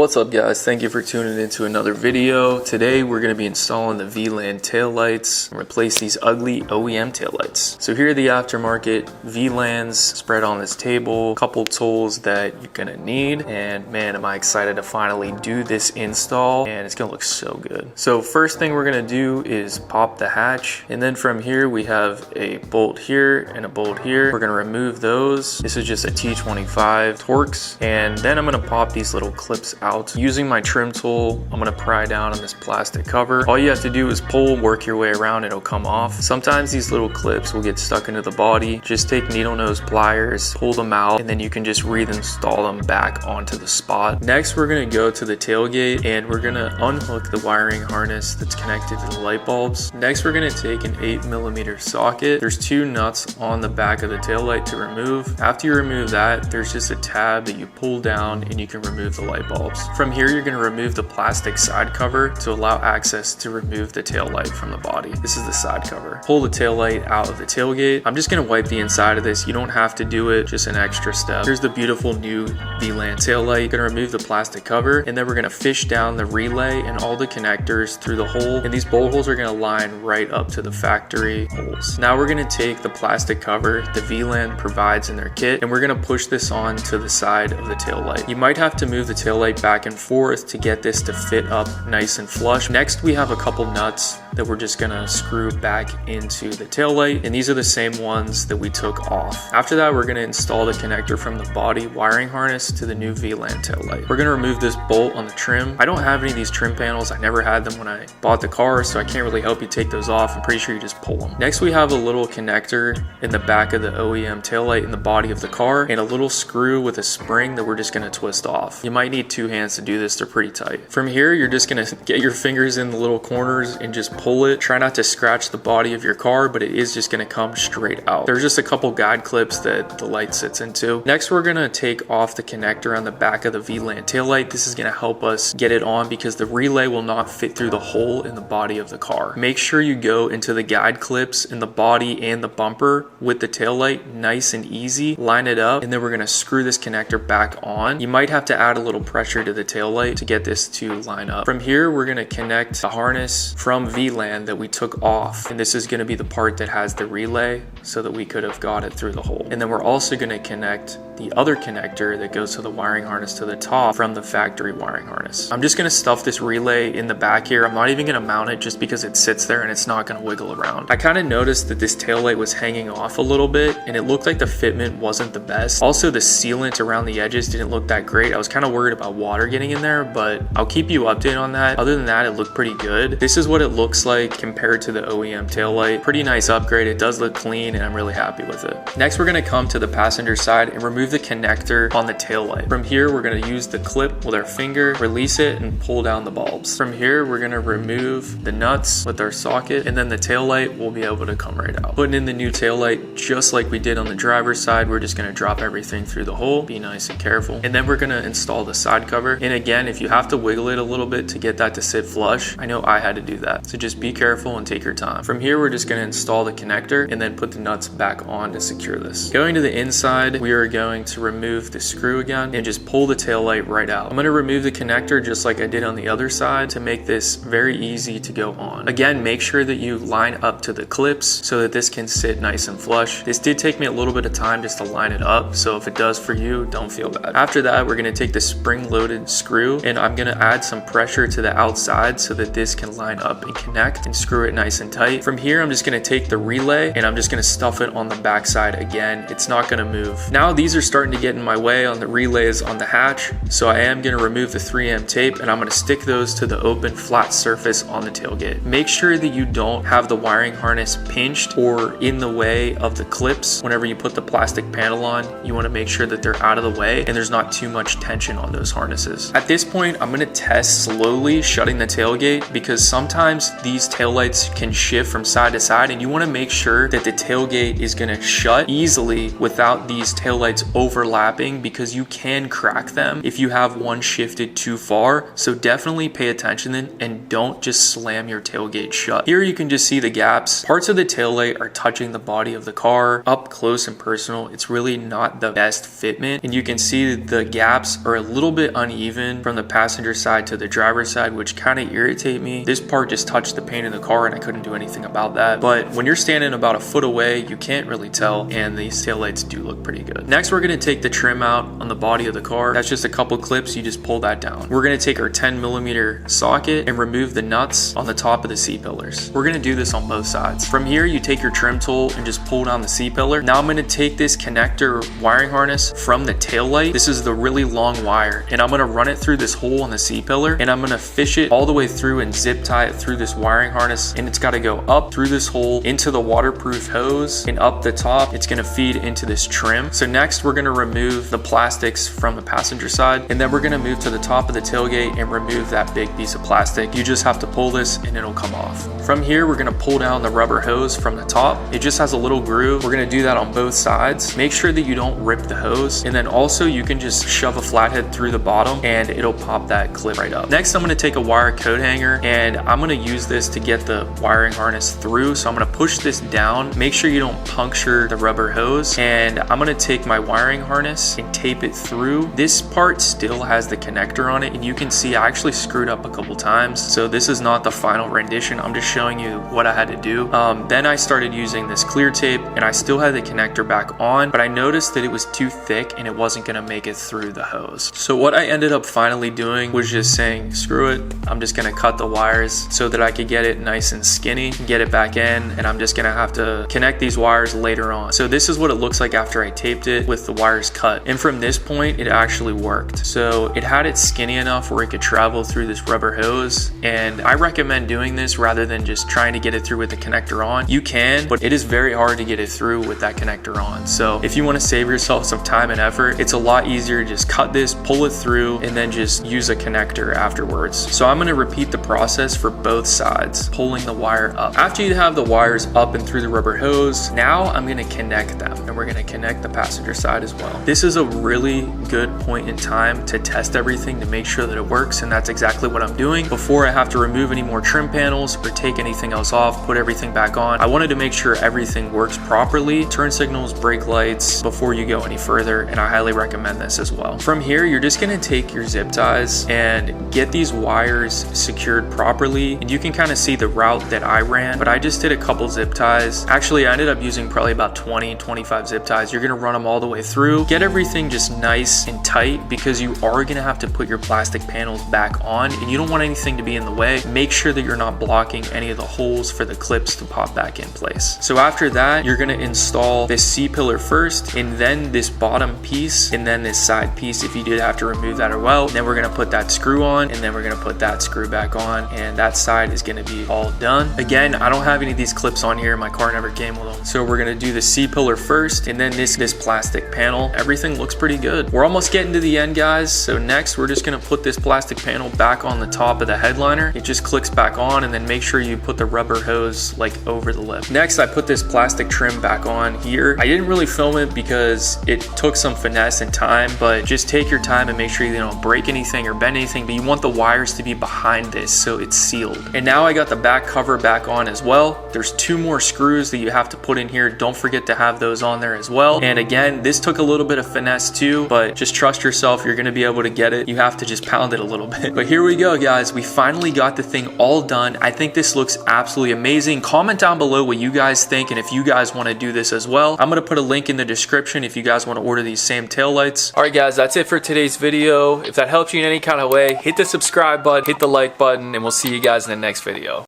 What's up guys, thank you for tuning into another video. Today we're going to be installing the VLAND taillights and replace these ugly OEM taillights. So here are the aftermarket VLANds spread on this table, a couple tools that you're going to need, and man am I excited to finally do this install, and it's going to look so good. So first thing we're going to do is pop the hatch, and then from here we have a bolt here and a bolt here. We're going to remove those. This is just a T25 Torx, and then I'm going to pop these little clips out. Using my trim tool, I'm going to pry down on this plastic cover. All you have to do is pull, work your way around, it'll come off. Sometimes these little clips will get stuck into the body. Just take needle nose pliers, pull them out, and then you can just reinstall them back onto the spot. Next, we're going to go to the tailgate and we're going to unhook the wiring harness that's connected to the light bulbs. Next, we're going to take an 8mm socket. There's two nuts on the back of the taillight to remove. After you remove that, there's just a tab that you pull down and you can remove the light bulbs. From here, you're going to remove the plastic side cover to allow access to remove the tail light from the body. This is the side cover. Pull the tail light out of the tailgate. I'm just going to wipe the inside of this. You don't have to do it, just an extra step. Here's the beautiful new VLAND tail light. Going to remove the plastic cover, and then we're going to fish down the relay and all the connectors through the hole, and these bolt holes are going to line right up to the factory holes. Now we're going to take the plastic cover the VLAND provides in their kit, and we're going to push this on to the side of the tail light. You might have to move the tail light back and forth to get this to fit up nice and flush. Next, we have a couple nuts that we're just gonna screw back into the tail light, and these are the same ones that we took off. After that, we're gonna install the connector from the body wiring harness to the new VLAND tail light. We're gonna remove this bolt on the trim. I don't have any of these trim panels. I never had them when I bought the car, so I can't really help you take those off. I'm pretty sure you just pull them. Next, we have a little connector in the back of the OEM tail light in the body of the car, and a little screw with a spring that we're just gonna twist off. You might need two hands to do this. They're pretty tight. From here, you're just gonna get your fingers in the little corners and just pull it. Try not to scratch the body of your car, but it is just gonna come straight out. There's just a couple guide clips that the light sits into. Next, we're gonna take off the connector on the back of the VLAND taillight. This is gonna help us get it on because the relay will not fit through the hole in the body of the car. Make sure you go into the guide clips in the body and the bumper with the taillight nice and easy. Line it up, and then we're gonna screw this connector back on. You might have to add a little pressure to the taillight to get this to line up. From here, we're going to connect the harness from VLAND that we took off, and this is going to be the part that has the relay so that we could have got it through the hole. And then we're also going to connect the other connector that goes to the wiring harness to the top from the factory wiring harness. I'm just going to stuff this relay in the back here. I'm not even going to mount it just because it sits there and it's not going to wiggle around. I kind of noticed that this taillight was hanging off a little bit and it looked like the fitment wasn't the best. Also, the sealant around the edges didn't look that great. I was kind of worried about water getting in there, but I'll keep you updated on that. Other than that, it looked pretty good. This is what it looks like compared to the OEM taillight. Pretty nice upgrade. It does look clean and I'm really happy with it. Next, we're going to come to the passenger side and remove the connector on the taillight. From here, we're going to use the clip with our finger, release it, and pull down the bulbs. From here, we're going to remove the nuts with our socket, and then the taillight will be able to come right out. Putting in the new taillight, just like we did on the driver's side, we're just going to drop everything through the hole. Be nice and careful. And then we're going to install the side cover. And again, if you have to wiggle it a little bit to get that to sit flush, I know I had to do that. So just be careful and take your time. From here, we're just going to install the connector and then put the nuts back on to secure this. Going to the inside, we are going to remove the screw again and just pull the tail light right out. I'm going to remove the connector just like I did on the other side to make this very easy to go on. Again, make sure that you line up to the clips so that this can sit nice and flush. This did take me a little bit of time just to line it up, so if it does for you, don't feel bad. After that, we're going to take the spring-loaded screw and I'm going to add some pressure to the outside so that this can line up and connect and screw it nice and tight. From here, I'm just going to take the relay and I'm just going to stuff it on the back side again. It's not going to move. Now these are starting to get in my way on the relays on the hatch, so I am going to remove the 3M tape and I'm going to stick those to the open flat surface on the tailgate. Make sure that you don't have the wiring harness pinched or in the way of the clips. Whenever you put the plastic panel on, you want to make sure that they're out of the way and there's not too much tension on those harnesses. At this point, I'm going to test slowly shutting the tailgate because sometimes these taillights can shift from side to side and you want to make sure that the tailgate is going to shut easily without these taillights overlapping because you can crack them if you have one shifted too far. So definitely pay attention then and don't just slam your tailgate shut. Here you can just see the gaps. Parts of the taillight are touching the body of the car. Up close and personal, it's really not the best fitment, and you can see the gaps are a little bit uneven from the passenger side to the driver's side, which kind of irritate me. This part just touched the paint of the car and I couldn't do anything about that, but when you're standing about a foot away, you can't really tell, and these taillights do look pretty good. Next, we're going to take the trim out on the body of the car. That's just a couple clips. You just pull that down. We're going to take our 10mm socket and remove the nuts on the top of the C-pillars. We're going to do this on both sides. From here, you take your trim tool and just pull down the C-pillar. Now I'm going to take this connector wiring harness from the tail light. This is the really long wire, and I'm going to run it through this hole on the C-pillar, and I'm going to fish it all the way through and zip tie it through this wiring harness, and it's got to go up through this hole into the waterproof hose, and up the top it's going to feed into this trim. So next we're going to remove the plastics from the passenger side, and then we're going to move to the top of the tailgate and remove that big piece of plastic. You just have to pull this and it'll come off. From here we're going to pull down the rubber hose from the top. It just has a little groove. We're going to do that on both sides. Make sure that you don't rip the hose, and then also you can just shove a flathead through the bottom and it'll pop that clip right up. Next I'm going to take a wire coat hanger, and I'm going to use this to get the wiring harness through. So I'm going to push this down. Make sure you don't puncture the rubber hose, and I'm going to take my wiring harness and tape it through. This part still has the connector on it, and you can see I actually screwed up a couple times, so this is not the final rendition. I'm just showing you what I had to do. Then I started using this clear tape, and I still had the connector back on, but I noticed that it was too thick and it wasn't going to make it through the hose. So what I ended up finally doing was just saying, screw it, I'm just going to cut the wires so that I could get it nice and skinny, get it back in, and I'm just going to have to connect these wires later on. So this is what it looks like after I taped it with the wires cut, and from this point it actually worked. So it had it skinny enough where it could travel through this rubber hose, and I recommend doing this rather than just trying to get it through with the connector on. You can, but it is very hard to get it through with that connector on. So if you want to save yourself some time and effort, it's a lot easier to just cut this, pull it through, and then just use a connector afterwards. So I'm going to repeat the process for both sides, pulling the wire up. After you have the wires up and through the rubber hose, now I'm going to connect them, and we're going to connect the passenger side as well. This is a really good point in time to test everything to make sure that it works, and that's exactly what I'm doing. Before I have to remove any more trim panels or take anything else off, put everything back on, I wanted to make sure everything works properly. Turn signals, brake lights, before you go any further, and I highly recommend this as well. From here, you're just going to take your zip ties and get these wires secured properly, and you can kind of see the route that I ran, but I just did a couple zip ties. Actually, I ended up using probably about 20-25 zip ties. You're going to run them all the way through. Get everything just nice and tight, because you are going to have to put your plastic panels back on, and you don't want anything to be in the way. Make sure that you're not blocking any of the holes for the clips to pop back in place. So after that, you're going to install this C-pillar first, and then this bottom piece, and then this side piece if you did have to remove that as well. Then we're going to put that screw on, and then we're going to put that screw back on, and that side is going to be all done. Again, I don't have any of these clips on here. My car never came with them. So we're going to do the C-pillar first, and then this plastic panel. Everything looks pretty good. We're almost getting to the end, guys. So next, we're just going to put this plastic panel back on the top of the headliner. It just clicks back on, and then make sure you put the rubber hose like over the lip. Next, I put this plastic trim back on here. I didn't really film it because it took some finesse and time, but just take your time and make sure you don't break anything or bend anything, but you want the wires to be behind this so it's sealed. And now I got the back cover back on as well. There's 2 more screws that you have to put in here. Don't forget to have those on there as well. And again, this took a little bit of finesse too, but just trust yourself. You're going to be able to get it. You have to just pound it a little bit. But here we go, guys. We finally got the thing all done. I think this looks absolutely amazing. Comment down below what you guys think, and if you guys want to do this as well. I'm going to put a link in the description if you guys want to order these same taillights. All right, guys, that's it for today's video. If that helps you in any kind of way, hit the subscribe button, hit the like button, and we'll see you guys in the next video.